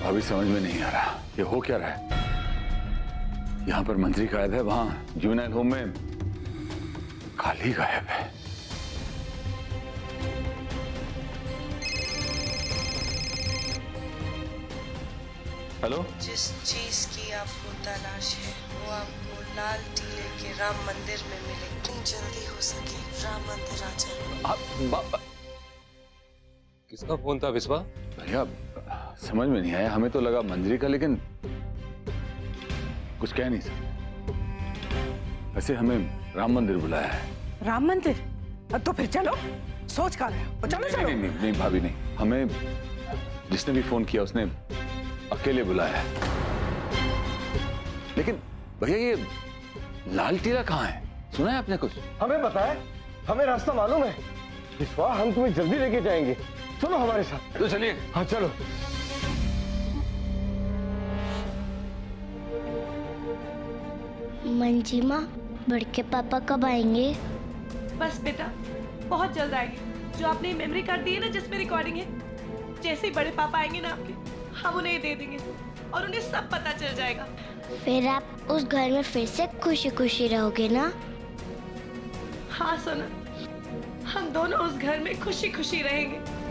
अभी समझ में नहीं आ रहा ये हो क्या रहा है। यहाँ पर मंत्री गायब है, वहां जुवेनाइल होम में काली गायब है। हेलो, जिस चीज की आपको तलाश है वो आपको लाल टीले के राम मंदिर में मिले। जितनी जल्दी हो सके राम मंदिर आ जाए। किसका फोन था विश्वा? भैया समझ में नहीं आया, हमें तो लगा मंत्री का, लेकिन कुछ कह नहीं सकते। वैसे हमें राम मंदिर बुलाया है। राम मंदिर? तो फिर चलो, सोच कर रहे हो, चलो चलो। नहीं, नहीं, नहीं, नहीं भाभी नहीं, हमें जिसने भी फोन किया उसने अकेले बुलाया है। लेकिन भैया ये लाल टीला कहाँ है? सुना है आपने कुछ? हमें पता है, हमें रास्ता मालूम है। विश्वा, हम तुम्हें जल्दी लेके जाएंगे, चलो हमारे साथ। तो चलिए। हाँ चलो। मंजीमा, बड़के पापा कब आएंगे? बस बेटा, बहुत जल्द आएंगे। जो आपने मेमोरी कार्ड दी है ना जिसमें रिकॉर्डिंग है, जैसे ही बड़े पापा आएंगे ना आपके, हम उन्हें दे देंगे और उन्हें सब पता चल जाएगा। फिर आप उस घर में फिर से खुशी खुशी रहोगे ना? हाँ सोना, हम दोनों उस घर में खुशी खुशी रहेंगे।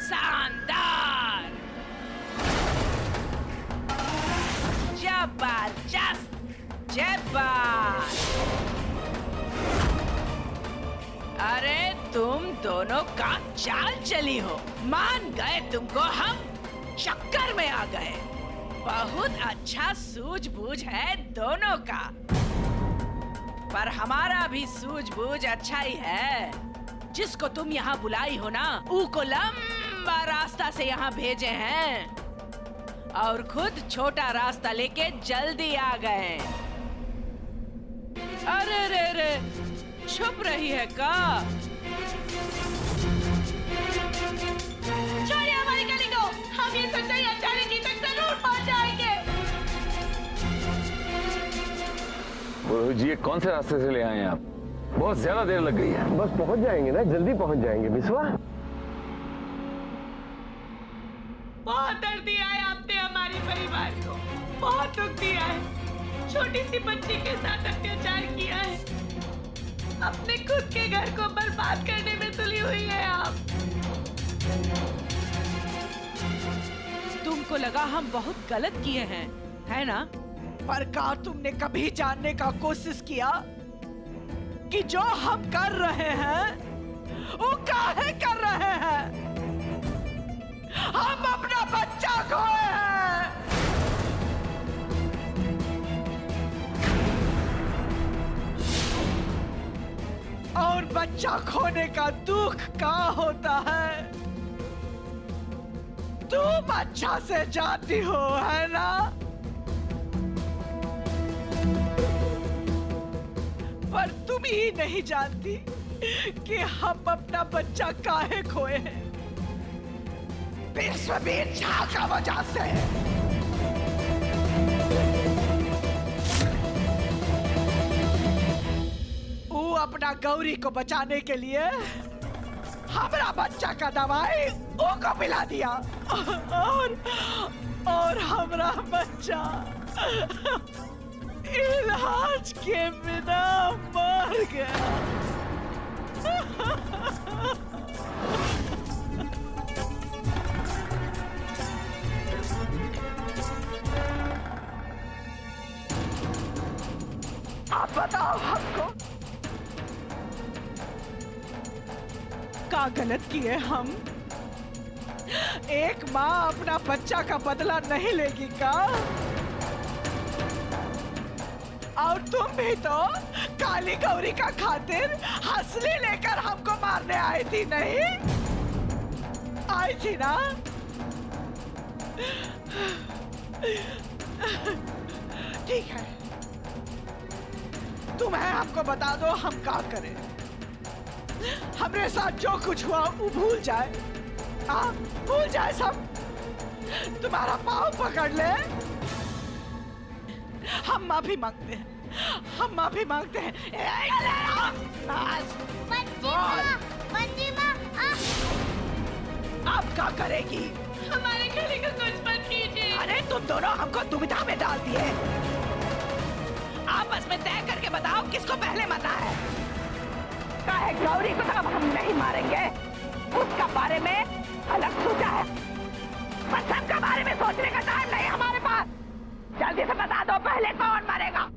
शानदार, जबरदस्त, जब्बार। अरे तुम दोनों का चाल चली हो, मान गए तुमको हम, चक्कर में आ गए। बहुत अच्छा सूझबूझ है दोनों का, पर हमारा भी सूझबूझ अच्छा ही है। जिसको तुम यहाँ बुलाई हो ना, उसको लंबा रास्ता से यहाँ भेजे हैं और खुद छोटा रास्ता लेके जल्दी आ गए। अरे रे रे, छुप रही है का? छोड़िए हमारी गली को, हम ये सच्चाई आचार्य जी तक जरूर पहुंच जाएंगे। पुरोहित जी, ये कौन से रास्ते से ले आए हैं आप? बहुत ज्यादा देर लग गई है। बस पहुंच जाएंगे ना, जल्दी पहुंच जाएंगे। विश्वा, बहुत दर्द दिया है आपने हमारे परिवार को, बहुत दुख दिया है। छोटी सी बच्ची के साथ अत्याचार किया है, अपने खुद के घर को बर्बाद करने में तुली हुई है आप। तुमको लगा हम बहुत गलत किए हैं, है ना? पर क्या तुमने कभी जानने का कोशिश किया कि जो हम कर रहे हैं वो काहे कर रहे हैं? हम अपना बच्चा खोए हैं। और बच्चा खोने का दुख क्या होता है तुम अच्छा से जानती हो, है ना? पर तुम ही नहीं जानती कि हम अपना बच्चा काहे खोए हैं। विश्ववीर झा का वजह से। वो अपना गौरी को बचाने के लिए हमारा बच्चा का दवाई उनको पिला दिया और हमारा बच्चा इलाज के बिना मर गया। आप बताओ हमको, क्या गलत किए हम? एक माँ अपना बच्चा का बदला नहीं लेगी का? और तुम भी तो काली गौरी का खातिर हंसली लेकर हमको मारने आई थी, नहीं आई थी ना? ठीक है, तुम्हें हमको बता दो, हम क्या करें। हमरे साथ जो कुछ हुआ वो भूल जाए, हाँ भूल जाए सब। तुम्हारा पाँव पकड़ ले, हम माफी मांगते हैं, हम माफी मांगते हैं। बस, बोल। अब क्या करेगी? हमारे गले को कुछ मत कीजिए। अरे तुम दोनों हमको दुविधा में डाल दिए। आपस में तय करके बताओ किसको पहले मरना है। काहे गौरी को तो अब हम नहीं मारेंगे, उसका बारे में अलग सोचा है, पर सबका बारे में सोचने का टाइम नहीं हमारे पास। जल्दी से बता दो पहले कौन मरेगा।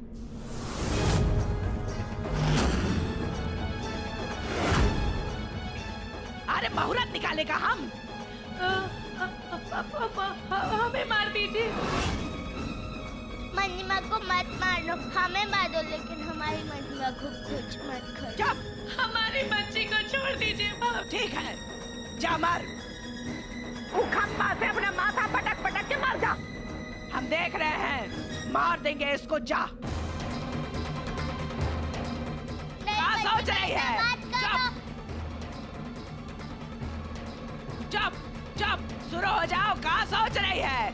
अरे मुहूर्त निकालेगा हम। हमें मार दीजिए। मनीमा को मत मारो, हमें मार दो, लेकिन हमारी मनीमा को कुछ मत करो। चुप, हमारी बच्ची को छोड़ दीजिए। ठीक है, जा मर। खम्बा से अपना माथा पटक पटक के मर जा। हम देख रहे हैं, मार देंगे इसको। जा। क्या सोच रही है? चुप चुप चुप, शुरू हो जाओ। क्या सोच रही है?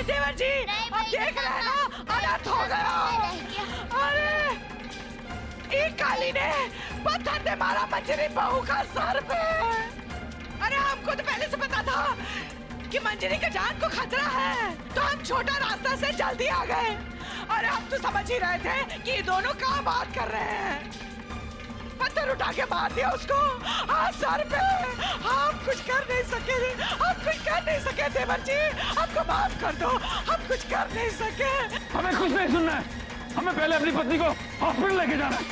देवर जी, अब देख रहे हैं ना, अनर्थ हो गया। अरे एक काली ने पत्थर से मारा मंजरी बहू का सर पे। अरे हमको तो पहले से पता था कि मंजरी के जान को खतरा है, तो हम छोटा रास्ता से जल्दी आ गए। अरे हम तो समझ ही रहे थे कि ये दोनों क्या बात कर रहे हैं। पत्थर उठा के मार दिया उसको, हाँ सर पे। हम कुछ कर नहीं सके, हम कुछ कर नहीं सके देवर जी, हमको माफ कर दो, हम कुछ कर नहीं सके। हमें कुछ नहीं सुनना है, हमें पहले अपनी पत्नी को हॉस्पिटल लेके जाना है।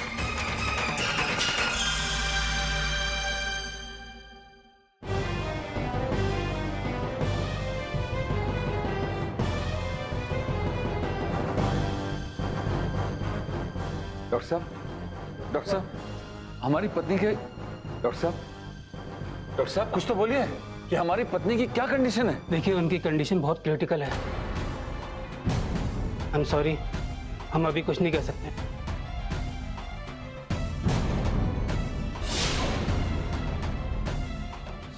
डॉक्टर साहब, हमारी पत्नी के डॉक्टर साहब कुछ तो बोलिए कि हमारी पत्नी की क्या कंडीशन है? देखिए, उनकी कंडीशन बहुत क्रिटिकल है। आई एम सॉरी, हम अभी कुछ नहीं कह सकते।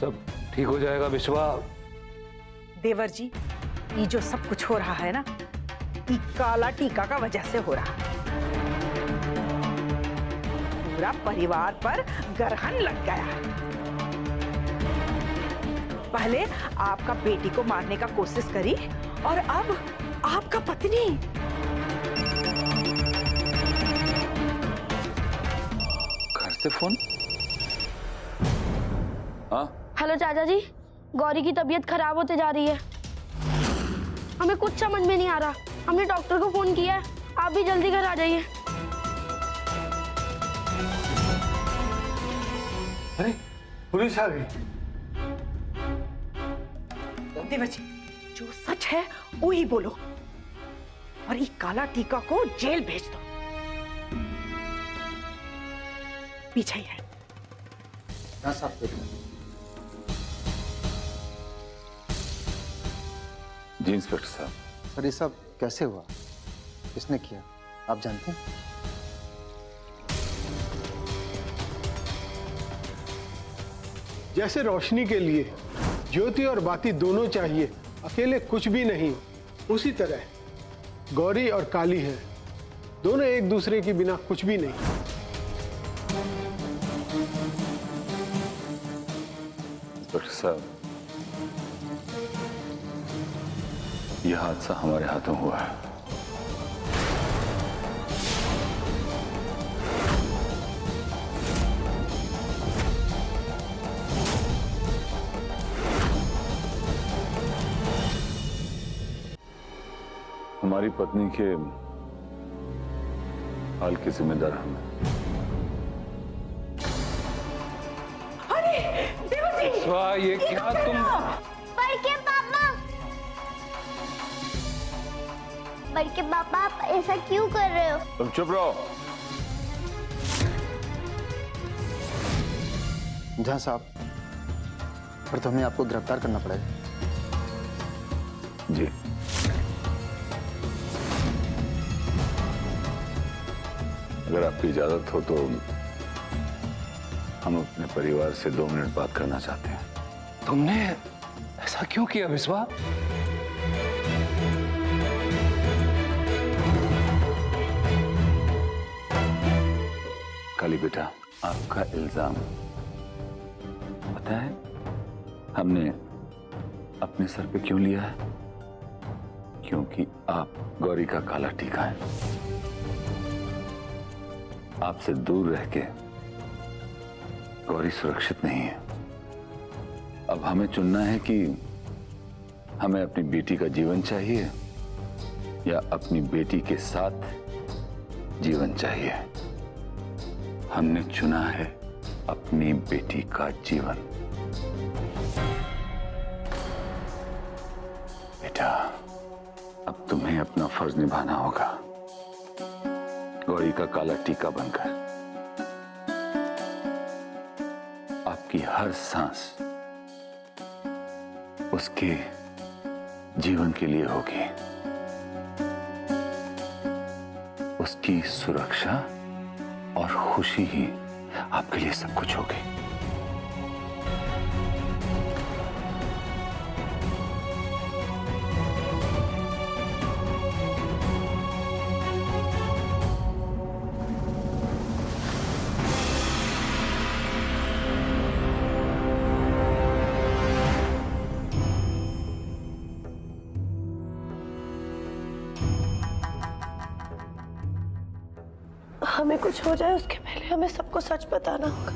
सब ठीक हो जाएगा विश्वा। देवर जी, ये जो सब कुछ हो रहा है ना, ये काला टीका का वजह से हो रहा है। पूरा परिवार पर ग्रहण लग गया है। पहले आपका बेटी को मारने का कोशिश करी, और अब आपका पत्नी। घर से फोन? हाँ हेलो चाचा जी, गौरी की तबीयत खराब होते जा रही है। हमें कुछ समझ में नहीं आ रहा। हमने डॉक्टर को फोन किया है, आप भी जल्दी घर आ जाइए। अरे पुलिस आ गई। देवर जी, जो सच है वो ही बोलो, और ये काला टीका को जेल भेज दो। पीछे ही है। जी इंस्पेक्टर साहब। सर, ये सब कैसे हुआ? किसने किया, आप जानते हैं? जैसे रोशनी के लिए ज्योति और बाती दोनों चाहिए, अकेले कुछ भी नहीं, उसी तरह गौरी और काली है, दोनों एक दूसरे के बिना कुछ भी नहीं। डॉक्टर साहब, यह हादसा हमारे हाथों हुआ है। हमारी पत्नी के हाल की जिम्मेदार हम हैं। विश्वा, ये क्या तुम? बड़के पापा आप ऐसा क्यों कर रहे हो? तुम चुप रहो। जहां साहब, पर तो हमें आपको गिरफ्तार करना पड़ेगा। जी, अगर आपकी इजाजत हो तो हम अपने परिवार से 2 मिनट बात करना चाहते हैं। तुमने ऐसा क्यों किया विश्वा? काली बेटा, आपका इल्जाम पता है हमने अपने सर पे क्यों लिया है? क्योंकि आप गौरी का काला टीका है। आपसे दूर रह के गौरी सुरक्षित नहीं है। अब हमें चुनना है कि हमें अपनी बेटी का जीवन चाहिए या अपनी बेटी के साथ जीवन चाहिए। हमने चुना है अपनी बेटी का जीवन। बेटा, अब तुम्हें अपना फर्ज निभाना होगा, गौरी का काला टीका बनकर। आपकी हर सांस उसके जीवन के लिए होगी, उसकी सुरक्षा और खुशी ही आपके लिए सब कुछ होगी। हमें कुछ हो जाए उसके पहले हमें सबको सच बताना होगा।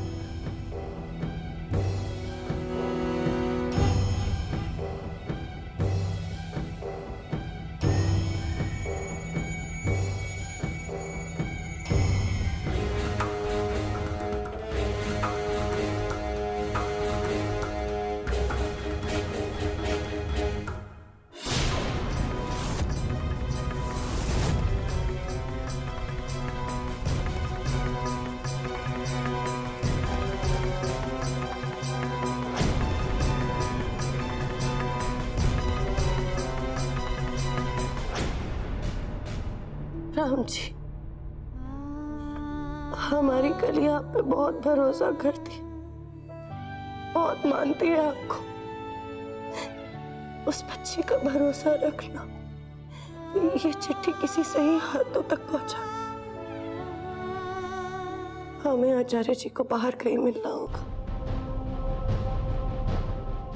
राम जी, हमारी कली आप पे बहुत भरोसा करती है, बहुत मानती है आपको। उस बच्ची का भरोसा रखना, ये चिट्ठी किसी सही हाथों तक पहुंचा। हमें आचार्य जी को बाहर कहीं मिलना होगा।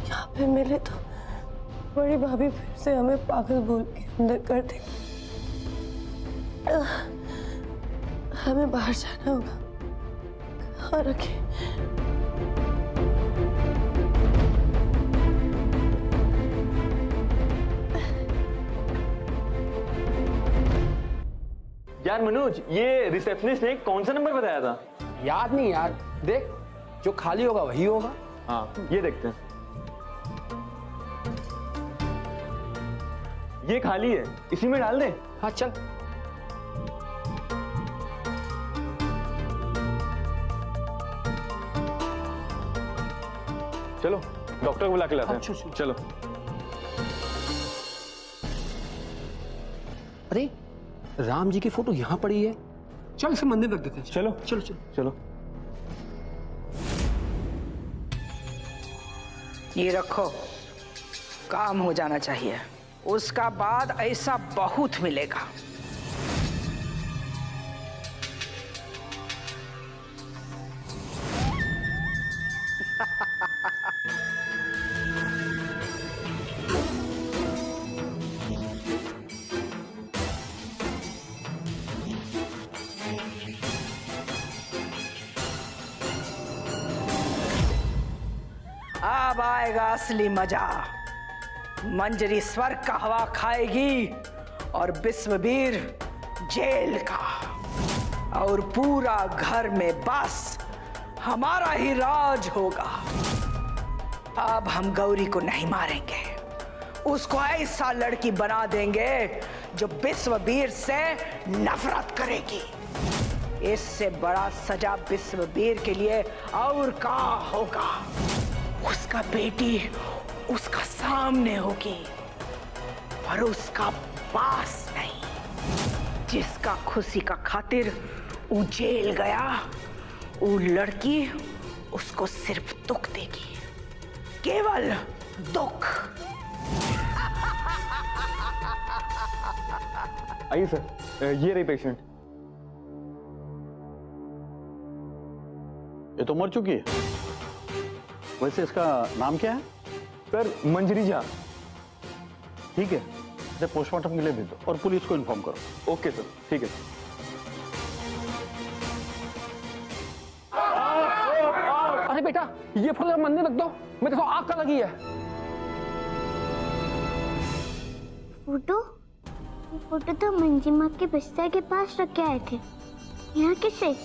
यहाँ पे मिले तो बड़ी भाभी फिर से हमें पागल बोल के अंदर कर देंगे। हमें बाहर जाना होगा। कहाँ रखें? यार मनोज, ये रिसेप्शनिस्ट ने कौन सा नंबर बताया था? याद नहीं यार, देख जो खाली होगा वही होगा। हाँ, ये देखते हैं। ये खाली है, इसी में डाल दे। हाँ चल। चलो डॉक्टर को बुला के लाते हैं। चलो। अरे राम जी की फोटो यहाँ पड़ी है, चल इसे मंदिर रख देते हैं। चलो चलो चलो चलो। ये रखो, काम हो जाना चाहिए, उसका बाद ऐसा बहुत मिलेगा। अब आएगा असली मजा। मंजरी स्वर्ग का हवा खाएगी और विश्ववीर जेल का, और पूरा घर में बस हमारा ही राज होगा। अब हम गौरी को नहीं मारेंगे, उसको ऐसा लड़की बना देंगे जो विश्ववीर से नफरत करेगी। इससे बड़ा सजा विश्ववीर के लिए और क्या होगा। उसका बेटी उसका सामने होगी और उसका पास नहीं। जिसका खुशी का खातिर वो जेल गया, वो लड़की उसको सिर्फ दुख देगी, केवल दुख। आइए सर, ये रही पेशेंट। ये तो मर चुकी है। वैसे इसका नाम क्या है? सर मंजरी झा। ठीक है, इसे पोस्टमार्टम के लिए भेज दो और पुलिस को इन्फॉर्म करो। ओके सर, ठीक है। अरे बेटा, ये फोटो मंदिर रख दो, मेरे को आग का लगी है। फोटो तो मंजी माँ के बिस्तर के पास रख के आए थे। यहाँ किसे?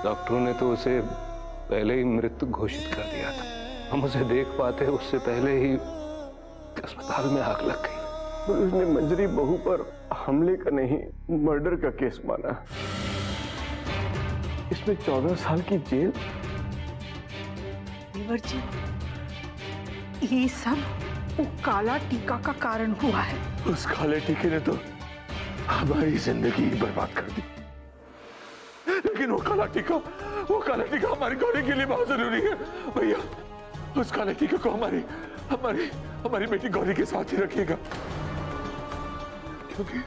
डॉक्टरों ने तो उसे पहले ही मृत घोषित कर दिया था। हम उसे देख पाते उससे पहले ही अस्पताल में आग लग गई। पुलिस ने मंजरी बहू पर हमले का नहीं, मर्डर का केस माना। इसमें 14 साल की जेल। देवर जी, ये सब वो काला टीका का कारण हुआ है। उस काले टीके ने तो हमारी जिंदगी बर्बाद कर दी, लेकिन वो काला टीका हमारी गौरी के लिए बहुत जरूरी है। भैया, उस काले टीके को हमारी बेटी गौरी के साथ ही रखिएगा, क्योंकि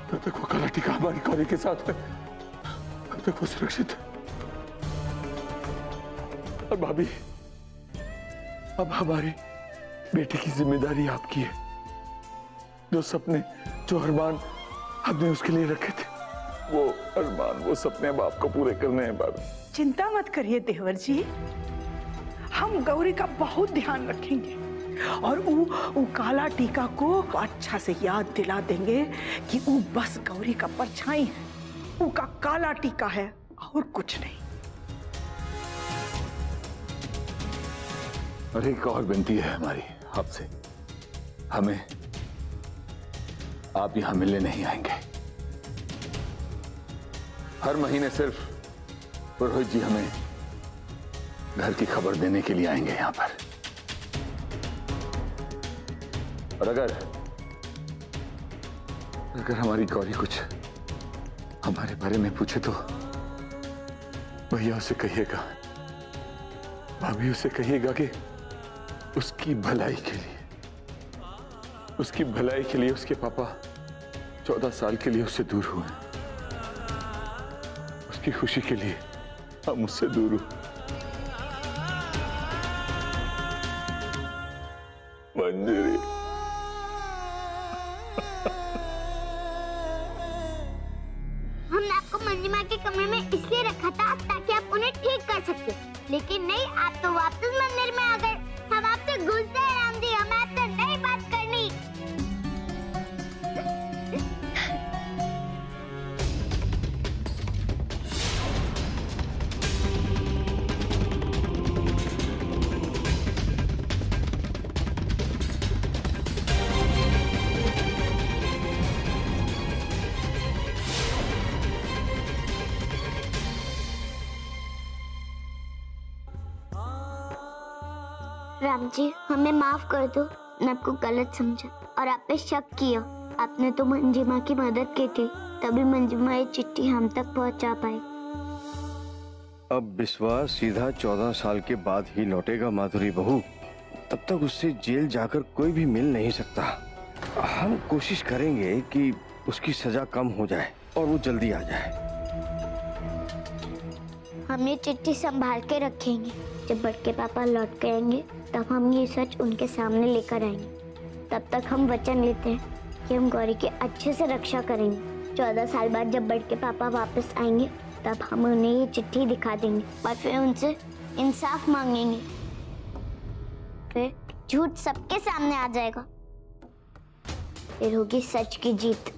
तब तक वो काला टीका हमारी गौरी के साथ है, तब तक वो सुरक्षित है। और भाभी, अब हमारी बेटी की जिम्मेदारी आपकी है। जो सपने, जो अरमान आपने उसके लिए रखे थे, वो अरमान, वो सपने अब आपको पूरे करने हैं भाभी। चिंता मत करिए देवर जी, हम गौरी का बहुत ध्यान रखेंगे और वो काला टीका को अच्छा से याद दिला देंगे कि वो बस गौरी का परछाई है, वो का काला टीका है और कुछ नहीं। और एक और विनती है हमारी आपसे, हमें आप यहां मिलने नहीं आएंगे। हर महीने सिर्फ पुरोहित जी हमें घर की खबर देने के लिए आएंगे यहां पर। और अगर हमारी गौरी कुछ हमारे बारे में पूछे तो भैया उसे कहिएगा, भाभी उसे कहिएगा कि उसकी भलाई के लिए उसके पापा 14 साल के लिए उससे दूर हुए। उसकी खुशी के लिए हम उससे दूर हुए। मंजरी, हमने आपको मंजी माँ के कमरे में इसलिए रखा था ताकि आप उन्हें ठीक कर सकते, लेकिन नहीं, आप तो वापस मंदिर में आ गए। हम आपसे गुस्से हैं राम जी, हमें आपसे नहीं बात करनी। राम जी, हमें माफ कर दो, मैं आपको गलत समझा और आप पे शक किया। आपने तो मंजिमा की मदद की थी, तभी मंजिमा ये चिट्ठी हम तक पहुंचा पाई। अब विश्वास सीधा 14 साल के बाद ही लौटेगा माधुरी बहू। तब तक उससे जेल जाकर कोई भी मिल नहीं सकता। हम कोशिश करेंगे कि उसकी सजा कम हो जाए और वो जल्दी आ जाए। हम ये चिट्ठी संभाल के रखेंगे। जब बड़के पापा लौट के आएंगे तब हम ये सच उनके सामने लेकर आएंगे। तब तक हम वचन लेते हैं कि हम गौरी की अच्छे से रक्षा करेंगे। 14 साल बाद जब बड़के पापा वापस आएंगे तब हम उन्हें ये चिट्ठी दिखा देंगे और फिर उनसे इंसाफ मांगेंगे। फिर झूठ सबके सामने आ जाएगा। फिर होगी सच की जीत।